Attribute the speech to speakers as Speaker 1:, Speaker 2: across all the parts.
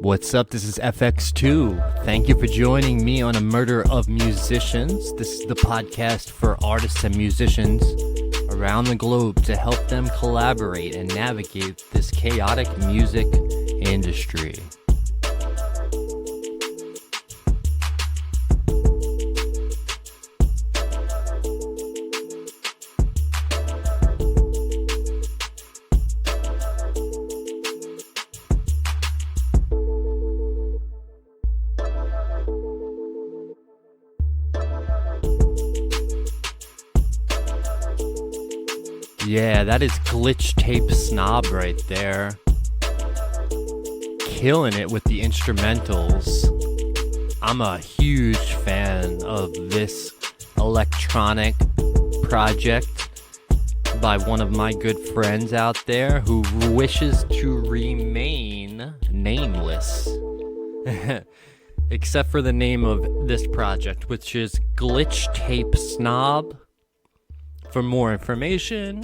Speaker 1: What's up? This is FX2. Thank you for joining me on A Murder of Musicians. This is the podcast for artists and musicians around the globe to help them collaborate and navigate this chaotic music industry. Yeah, that is Glitch Tape Snob right there. Killing it with the instrumentals. I'm a huge fan of this electronic project by one of my good friends out there who wishes to remain nameless. Except for the name of this project, which is Glitch Tape Snob. For more information,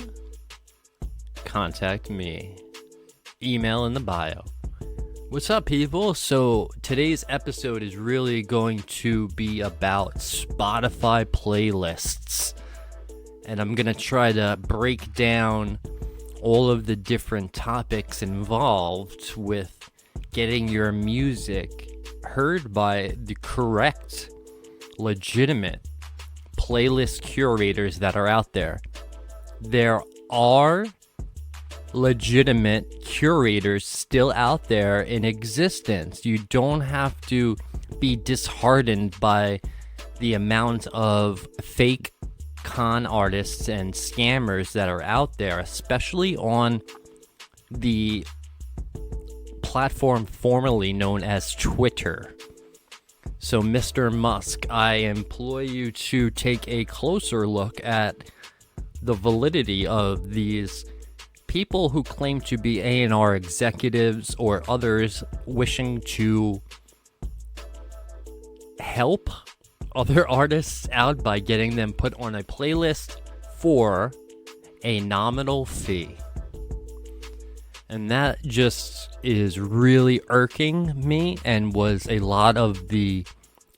Speaker 1: contact me. Email in the bio. What's up, people? So today's episode is really going to be about Spotify playlists. And I'm going to try to break down all of the different topics involved with getting your music heard by the correct, legitimate playlist curators that are out there. There are legitimate curators still out there in existence. You don't have to be disheartened by the amount of fake con artists and scammers that are out there, especially on the platform formerly known as Twitter. So, Mr. Musk, I implore you to take a closer look at the validity of these people who claim to be A&R executives or others wishing to help other artists out by getting them put on a playlist for a nominal fee. And that just is really irking me and was a lot of the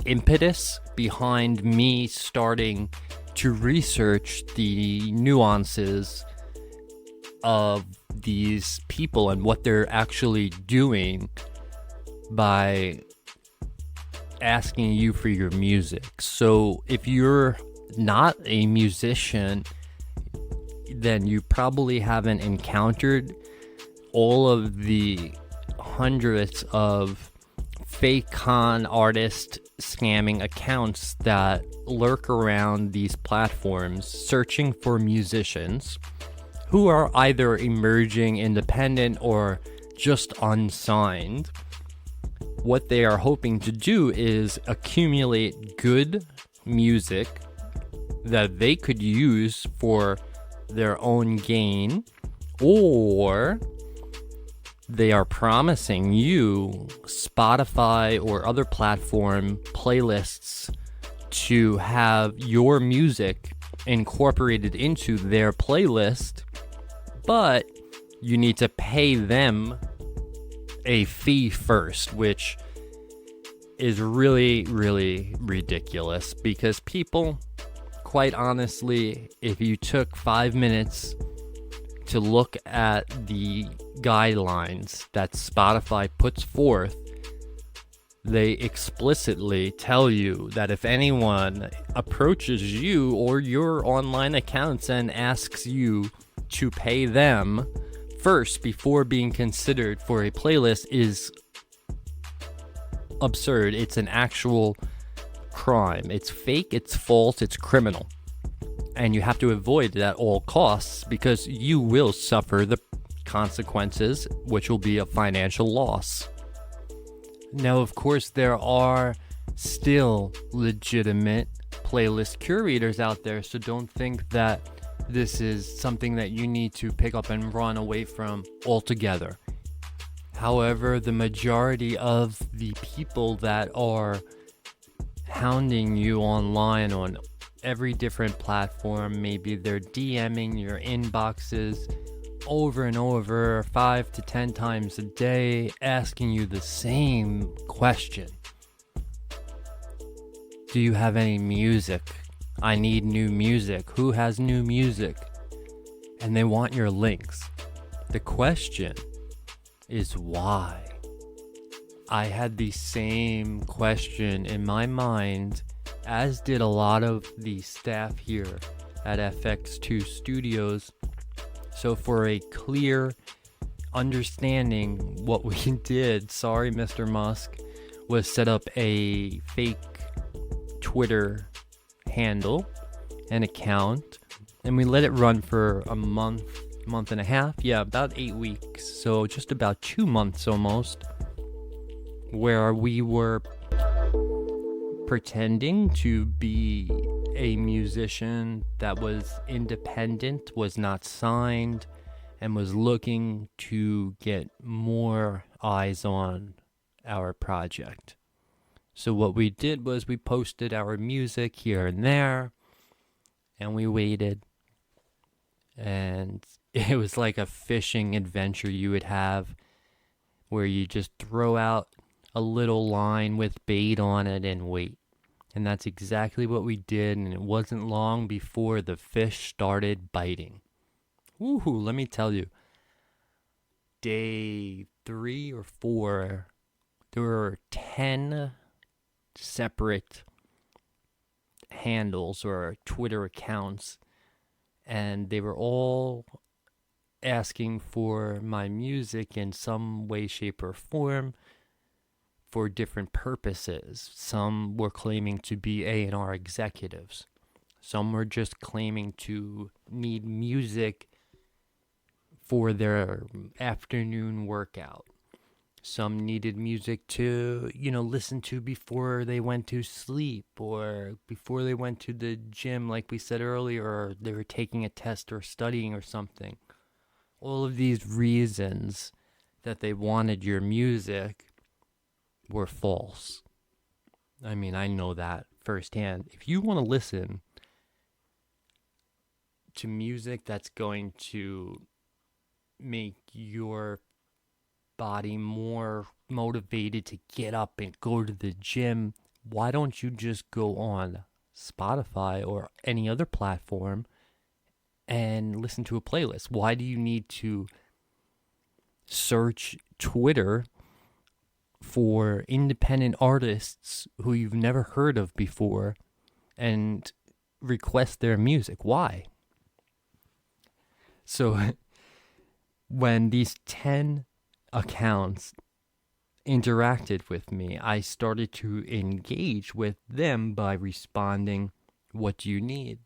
Speaker 1: impetus behind me starting to research the nuances of these people and what they're actually doing by asking you for your music. So if you're not a musician, then you probably haven't encountered all of the hundreds of fake con artist scamming accounts that lurk around these platforms searching for musicians who are either emerging independent or just unsigned. What they are hoping to do is accumulate good music that they could use for their own gain, or they are promising you Spotify or other platform playlists to have your music incorporated into their playlist, but you need to pay them a fee first, which is really, really ridiculous because people, quite honestly, if you took 5 minutes to look at the guidelines that Spotify puts forth, they explicitly tell you that if anyone approaches you or your online accounts and asks you to pay them first before being considered for a playlist is absurd. It's an actual crime. It's fake, it's false, it's criminal. And you have to avoid it at all costs because you will suffer the consequences, which will be a financial loss. Now, of course, there are still legitimate playlist curators out there, so don't think that this is something that you need to pick up and run away from altogether. However, the majority of the people that are hounding you online on every different platform, maybe they're DMing your inboxes over and over 5 to 10 times a day asking you the same question. Do you have any music? I need new music. Who has new music? And they want your links. The question is why? I had the same question in my mind, as did a lot of the staff here at FX2 Studios. So for a clear understanding, what we did, sorry Mr. Musk, was set up a fake Twitter handle, an account, and we let it run for a month and a half, about 8 weeks, so just about 2 months almost, where we were pretending to be a musician that was independent, was not signed, and was looking to get more eyes on our project. So what we did was we posted our music here and there, and we waited. And it was like a fishing adventure you would have, where you just throw out a little line with bait on it and wait. And that's exactly what we did, and it wasn't long before the fish started biting. Woohoo, let me tell you. Day 3 or 4, there were 10 separate handles or Twitter accounts, and they were all asking for my music in some way, shape, or form for different purposes. Some were claiming to be A&R executives. Some were just claiming to need music for their afternoon workout. Some needed music to, listen to before they went to sleep, or before they went to the gym, like we said earlier, or they were taking a test or studying or something. All of these reasons that they wanted your music were false. I mean, I know that firsthand. If you want to listen to music that's going to make your body more motivated to get up and go to the gym, why don't you just go on Spotify or any other platform and listen to a playlist? Why do you need to search Twitter for independent artists who you've never heard of before and request their music? Why? So when these 10 accounts interacted with me, I started to engage with them by responding, "What do you need?"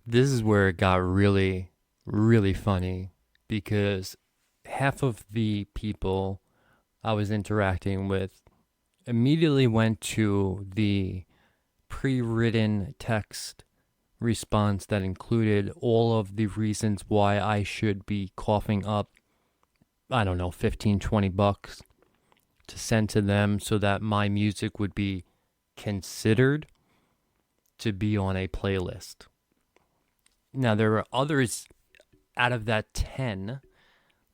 Speaker 1: This is where it got really, really funny, because half of the people I was interacting with immediately went to the pre-written text response that included all of the reasons why I should be coughing up, I don't know, $15-20 to send to them so that my music would be considered to be on a playlist. Now, there were others out of that 10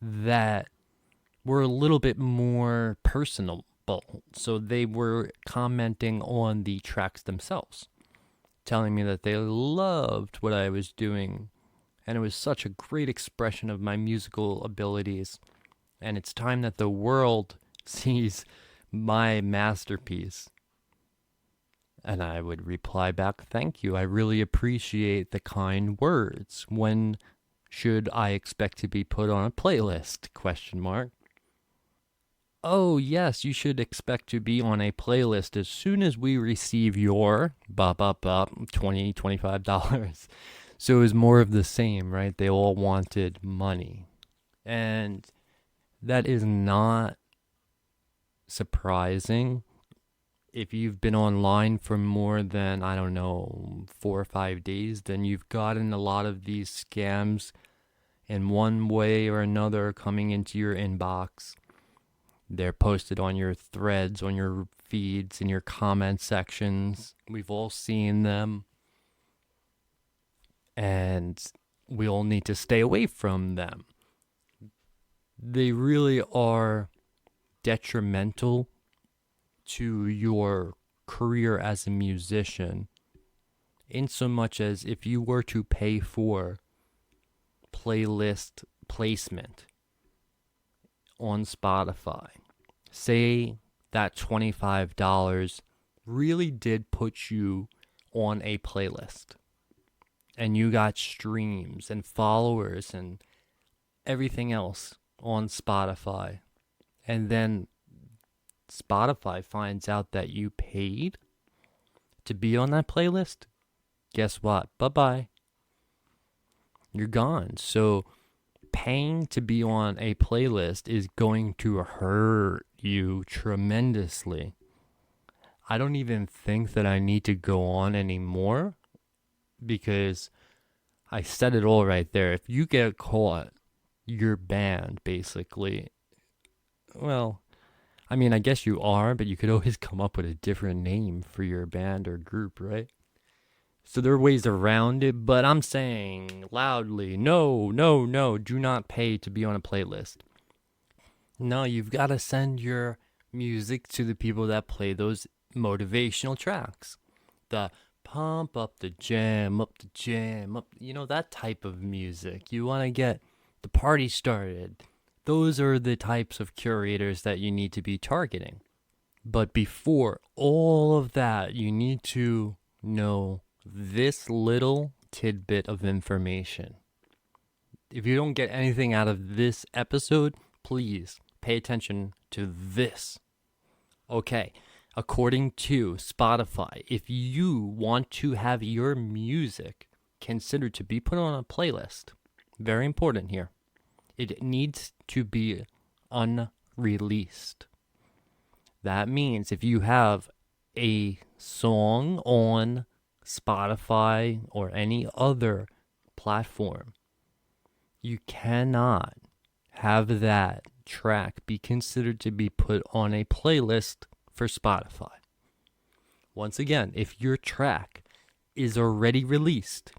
Speaker 1: that were a little bit more personable. So they were commenting on the tracks themselves, telling me that they loved what I was doing, and it was such a great expression of my musical abilities, and it's time that the world sees my masterpiece. And I would reply back, "Thank you, I really appreciate the kind words. When should I expect to be put on a playlist? ? Oh, yes, you should expect to be on a playlist as soon as we receive your $20, $25. So it was more of the same, right? They all wanted money. And that is not surprising. If you've been online for more than, 4 or 5 days, then you've gotten a lot of these scams in one way or another coming into your inbox. They're posted on your threads, on your feeds, in your comment sections. We've all seen them. And we all need to stay away from them. they really are detrimental to your career as a musician, in so much as if you were to pay for playlist placement on Spotify, say that $25 really did put you on a playlist and you got streams and followers and everything else on Spotify, and then Spotify finds out that you paid to be on that playlist, guess what? Bye-bye. You're gone. So paying to be on a playlist is going to hurt you tremendously. I don't even think that I need to go on anymore because I said it all right there. If you get caught, you're banned, basically. Well, I mean, I guess you are, but you could always come up with a different name for your band or group, right? So there are ways around it, but I'm saying loudly, no, do not pay to be on a playlist. No, you've got to send your music to the people that play those motivational tracks. The pump up the jam, up, that type of music. You want to get the party started. Those are the types of curators that you need to be targeting. But before all of that, you need to know this little tidbit of information. If you don't get anything out of this episode, please pay attention to this. Okay, according to Spotify, if you want to have your music considered to be put on a playlist, very important here, it needs to be unreleased. That means if you have a song on Spotify or any other platform, you cannot have that track be considered to be put on a playlist for Spotify. Once again, if your track is already released,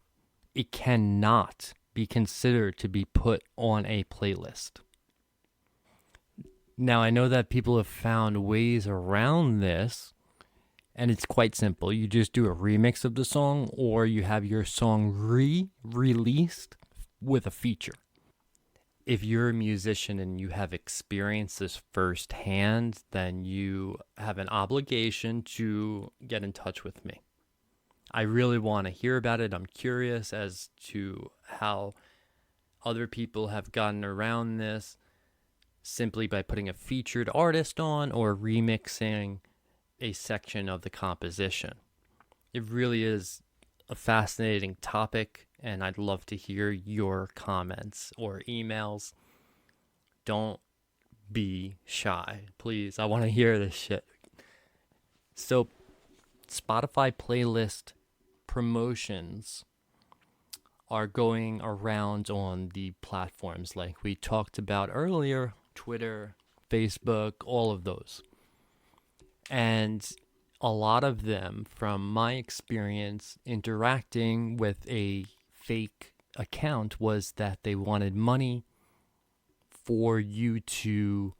Speaker 1: it cannot be considered to be put on a playlist. Now, I know that people have found ways around this, and it's quite simple. You just do a remix of the song, or you have your song re-released with a feature. If you're a musician and you have experienced this firsthand, then you have an obligation to get in touch with me. I really want to hear about it. I'm curious as to how other people have gotten around this simply by putting a featured artist on or remixing a section of the composition. It really is a fascinating topic, and I'd love to hear your comments or emails. Don't be shy, please. I want to hear this shit. So, Spotify playlist promotions are going around on the platforms like we talked about earlier, Twitter, Facebook, all of those. And a lot of them, from my experience interacting with a fake account, was that they wanted money for you to,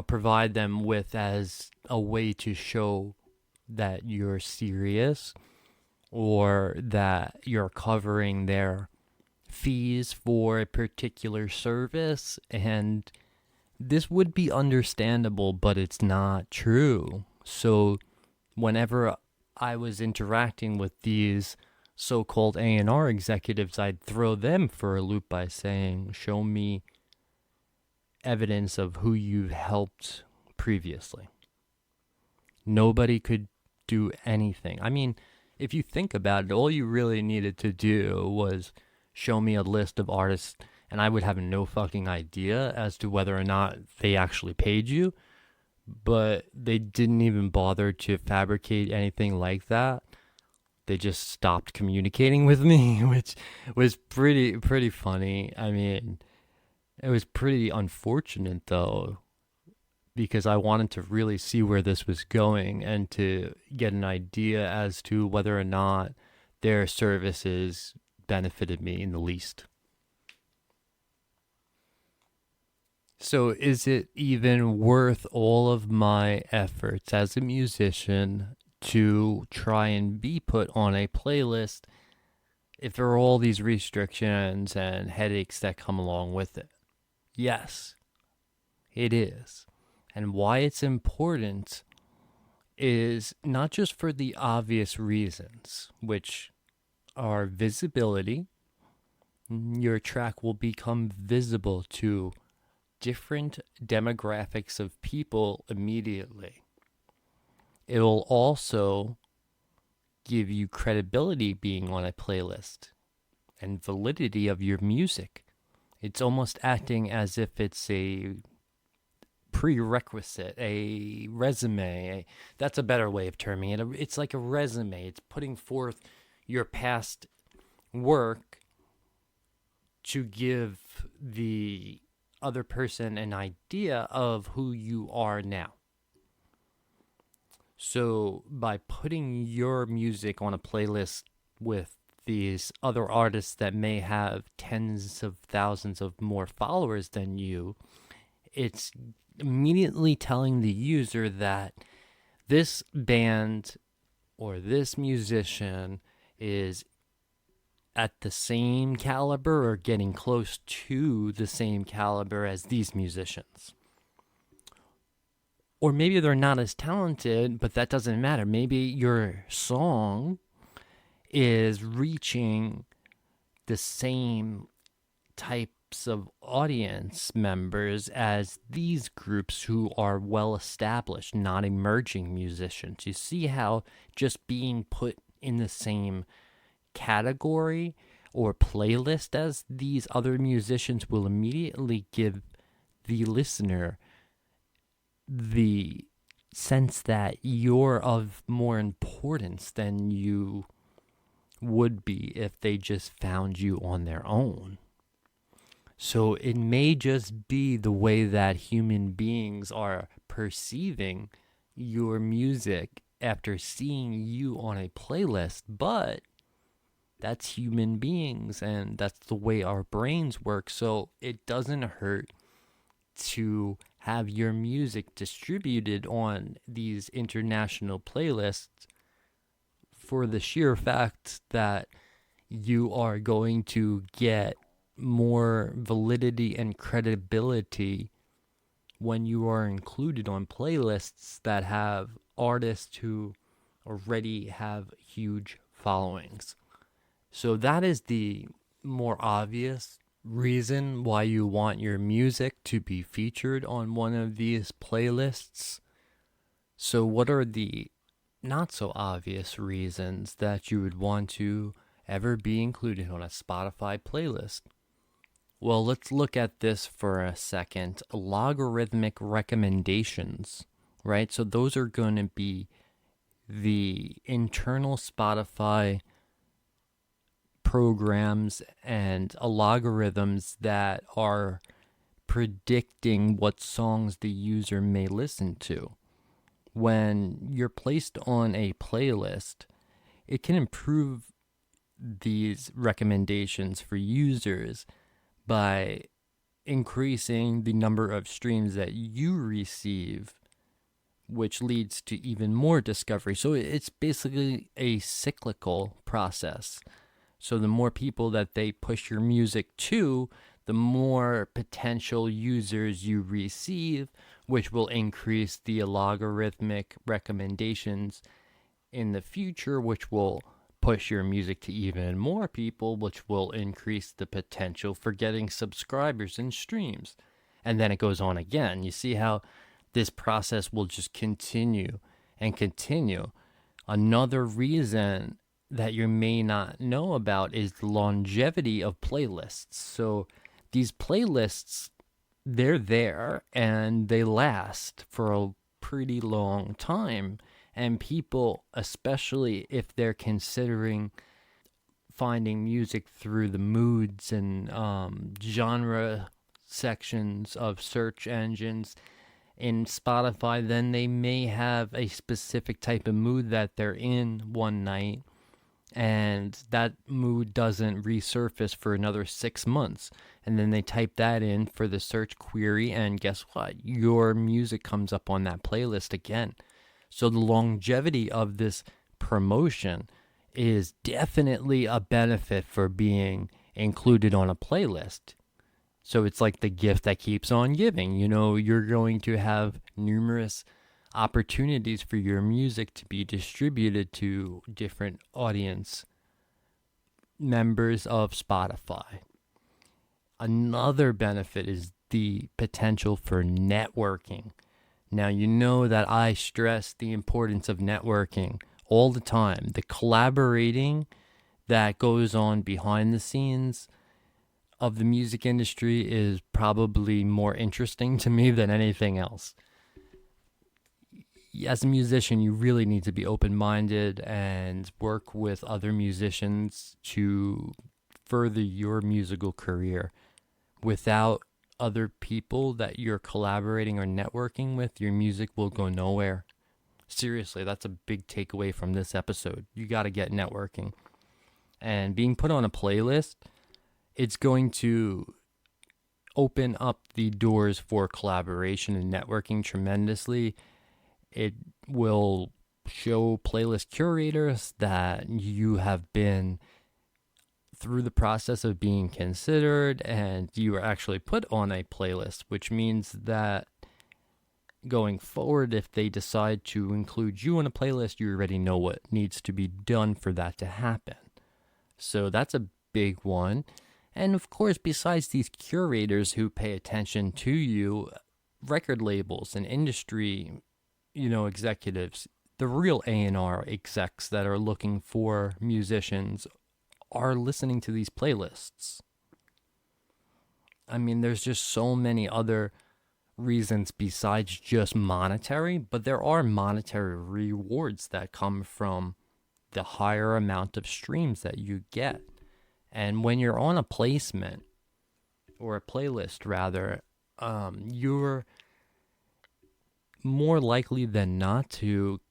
Speaker 1: provide them with as a way to show that you're serious or that you're covering their fees for a particular service. And this would be understandable, but it's not true. So whenever I was interacting with these so-called A&R executives, I'd throw them for a loop by saying, show me evidence of who you've helped previously. Nobody could do anything. I mean, if you think about it, all you really needed to do was show me a list of artists, and I would have no fucking idea as to whether or not they actually paid you. But they didn't even bother to fabricate anything like that. They just stopped communicating with me, which was pretty funny. I mean, it was pretty unfortunate though, because I wanted to really see where this was going and to get an idea as to whether or not their services benefited me in the least. So, is it even worth all of my efforts as a musician to try and be put on a playlist if there are all these restrictions and headaches that come along with it? Yes, it is. And why it's important is not just for the obvious reasons, which are visibility. Your track will become visible to different demographics of people immediately. It'll also give you credibility being on a playlist and validity of your music. It's almost acting as if it's a prerequisite, a resume. That's a better way of terming it. It's like a resume. It's putting forth your past work to give the other person an idea of who you are now. So by putting your music on a playlist with these other artists that may have tens of thousands of more followers than you, it's immediately telling the user that this band or this musician is at the same caliber or getting close to the same caliber as these musicians. Or maybe they're not as talented, but that doesn't matter. Maybe your song is reaching the same types of audience members as these groups who are well established, not emerging musicians. You see how just being put in the same category or playlist as these other musicians will immediately give the listener the sense that you're of more importance than you would be if they just found you on their own. So it may just be the way that human beings are perceiving your music after seeing you on a playlist, but that's human beings and that's the way our brains work. So it doesn't hurt to have your music distributed on these international playlists for the sheer fact that you are going to get more validity and credibility when you are included on playlists that have artists who already have huge followings. So that is the more obvious reason why you want your music to be featured on one of these playlists. So what are the not so obvious reasons that you would want to ever be included on a Spotify playlist? Well, let's look at this for a second. Logarithmic recommendations, right? So those are going to be the internal Spotify programs and algorithms that are predicting what songs the user may listen to. When you're placed on a playlist, it can improve these recommendations for users by increasing the number of streams that you receive, which leads to even more discovery. So it's basically a cyclical process. So the more people that they push your music to, the more potential users you receive, which will increase the logarithmic recommendations in the future, which will push your music to even more people, which will increase the potential for getting subscribers and streams. And then it goes on again. You see how this process will just continue and continue. Another reason that you may not know about is the longevity of playlists. So these playlists, they're there and they last for a pretty long time. And people, especially if they're considering finding music through the moods and genre sections of search engines in Spotify, then they may have a specific type of mood that they're in one night. and that mood doesn't resurface for another 6 months. And then they type that in for the search query, and guess what? Your music comes up on that playlist again. So the longevity of this promotion is definitely a benefit for being included on a playlist. So it's like the gift that keeps on giving. You're going to have numerous opportunities for your music to be distributed to different audience members of Spotify. Another benefit is the potential for networking. Now, you know that I stress the importance of networking all the time. The collaborating that goes on behind the scenes of the music industry is probably more interesting to me than anything else. As a musician, you really need to be open-minded and work with other musicians to further your musical career. Without other people that you're collaborating or networking with, your music will go nowhere. Seriously, that's a big takeaway from this episode. You got to get networking. And being put on a playlist, it's going to open up the doors for collaboration and networking tremendously. It will show playlist curators that you have been through the process of being considered and you are actually put on a playlist, which means that going forward, if they decide to include you on a playlist, you already know what needs to be done for that to happen. So that's a big one. And of course, besides these curators who pay attention to you, record labels and industry, executives, the real A&R execs that are looking for musicians are listening to these playlists. I mean, there's just so many other reasons besides just monetary, but there are monetary rewards that come from the higher amount of streams that you get. And when you're on a placement, or a playlist rather, you're more likely than not to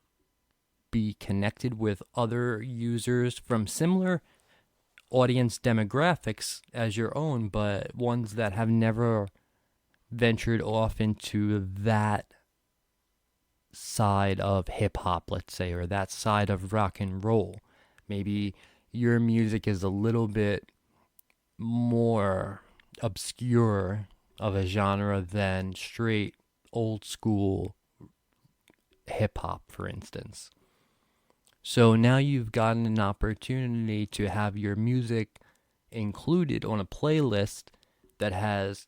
Speaker 1: be connected with other users from similar audience demographics as your own, but ones that have never ventured off into that side of hip-hop, let's say, or that side of rock and roll. Maybe your music is a little bit more obscure of a genre than straight old school hip-hop, for instance. So now you've gotten an opportunity to have your music included on a playlist that has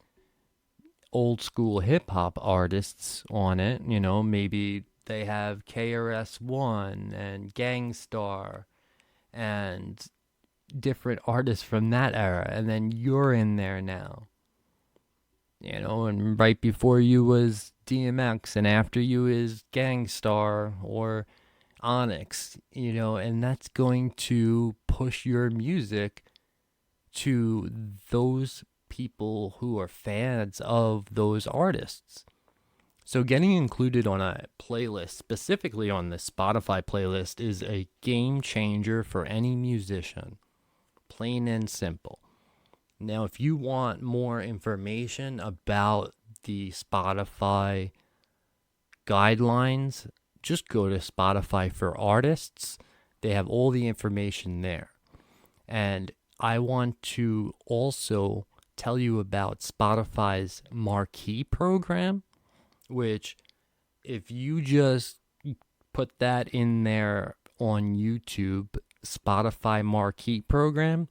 Speaker 1: old school hip hop artists on it. Maybe they have KRS-One and Gang Starr and different artists from that era. And then you're in there now. And right before you was DMX, and after you is Gang Starr or Onyx, and that's going to push your music to those people who are fans of those artists. So getting included on a playlist, specifically on the Spotify playlist, is a game changer for any musician. Plain and simple. Now, if you want more information about the Spotify guidelines, just go to Spotify for Artists. They have all the information there. And I want to also tell you about Spotify's Marquee program, which if you just put that in there on YouTube, Spotify Marquee program,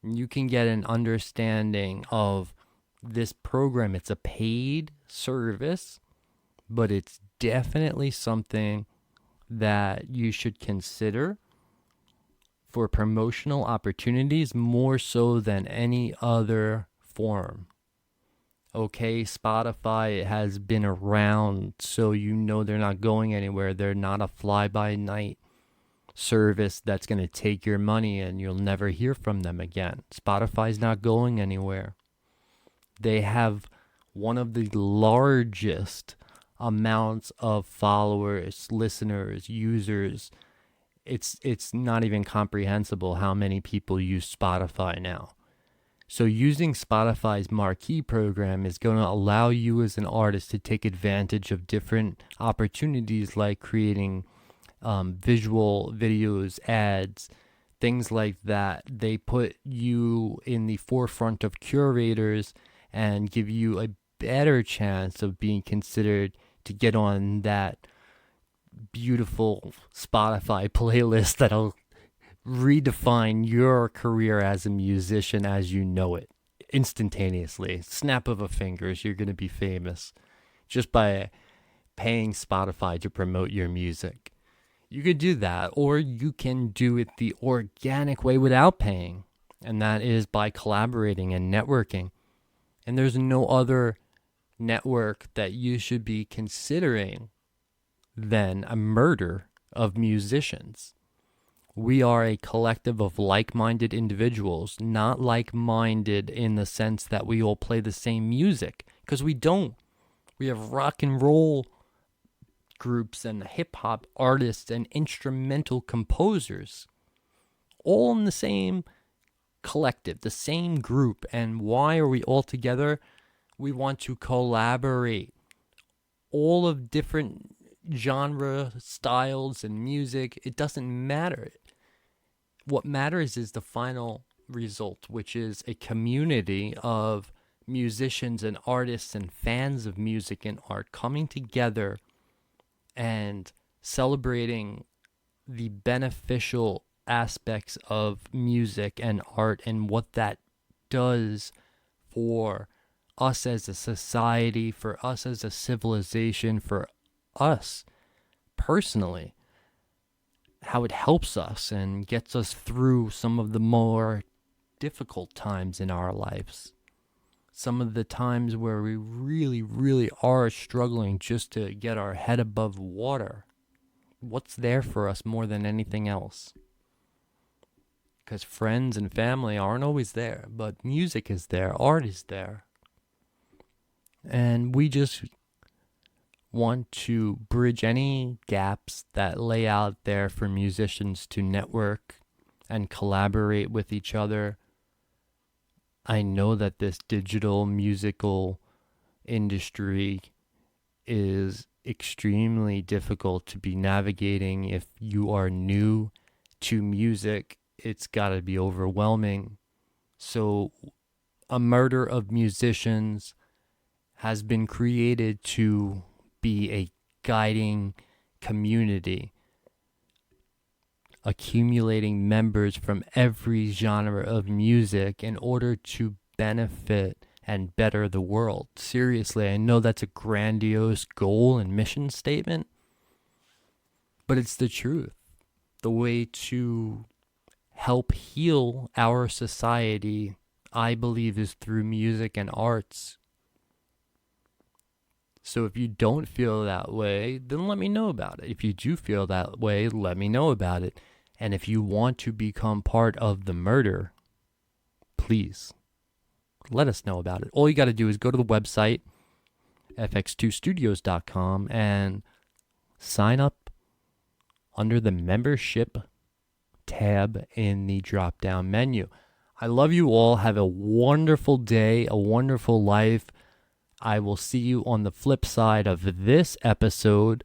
Speaker 1: you can get an understanding of this program. It's a paid service, but it's definitely something that you should consider for promotional opportunities more so than any other form. Okay, Spotify has been around, so they're not going anywhere. They're not a fly-by-night service that's going to take your money and you'll never hear from them again. Spotify's not going anywhere. They have one of the largest amounts of followers, listeners, users it's not even comprehensible how many people use Spotify now. So using Spotify's marquee program is going to allow you as an artist to take advantage of different opportunities like creating visual videos, ads, things like that. They put you in the forefront of curators and give you a better chance of being considered to get on that beautiful Spotify playlist that'll redefine your career as a musician as you know it instantaneously. Snap of a fingers, you're going to be famous just by paying Spotify to promote your music. You could do that, or you can do it the organic way without paying, and that is by collaborating and networking. And there's no other network that you should be considering than a murder of musicians. We are a collective of like-minded individuals, not like-minded in the sense that we all play the same music, because we don't. We have rock and roll groups and hip-hop artists and instrumental composers all in the same collective, the same group. And why are we all together? We want to collaborate. All of different genre, styles, and music, it doesn't matter. What matters is the final result, which is a community of musicians and artists and fans of music and art coming together and celebrating the beneficial aspects of music and art and what that does for us as a society, for us as a civilization, for us personally, how it helps us and gets us through some of the more difficult times in our lives. Some of the times where we really, really are struggling just to get our head above water. What's there for us more than anything else? Because friends and family aren't always there, but music is there, art is there. And we just want to bridge any gaps that lay out there for musicians to network and collaborate with each other. I know that this digital musical industry is extremely difficult to be navigating. If you are new to music, it's got to be overwhelming. So a murder of musicians has been created to be a guiding community, accumulating members from every genre of music in order to benefit and better the world. Seriously, I know that's a grandiose goal and mission statement, but it's the truth. The way to help heal our society, I believe, is through music and arts. So if you don't feel that way, then let me know about it. If you do feel that way, let me know about it. And if you want to become part of the murder, please let us know about it. All you got to do is go to the website, fx2studios.com, and sign up under the membership tab in the drop-down menu. I love you all. Have a wonderful day, a wonderful life. I will see you on the flip side of this episode.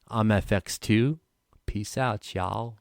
Speaker 1: I'm FX2. Peace out, y'all.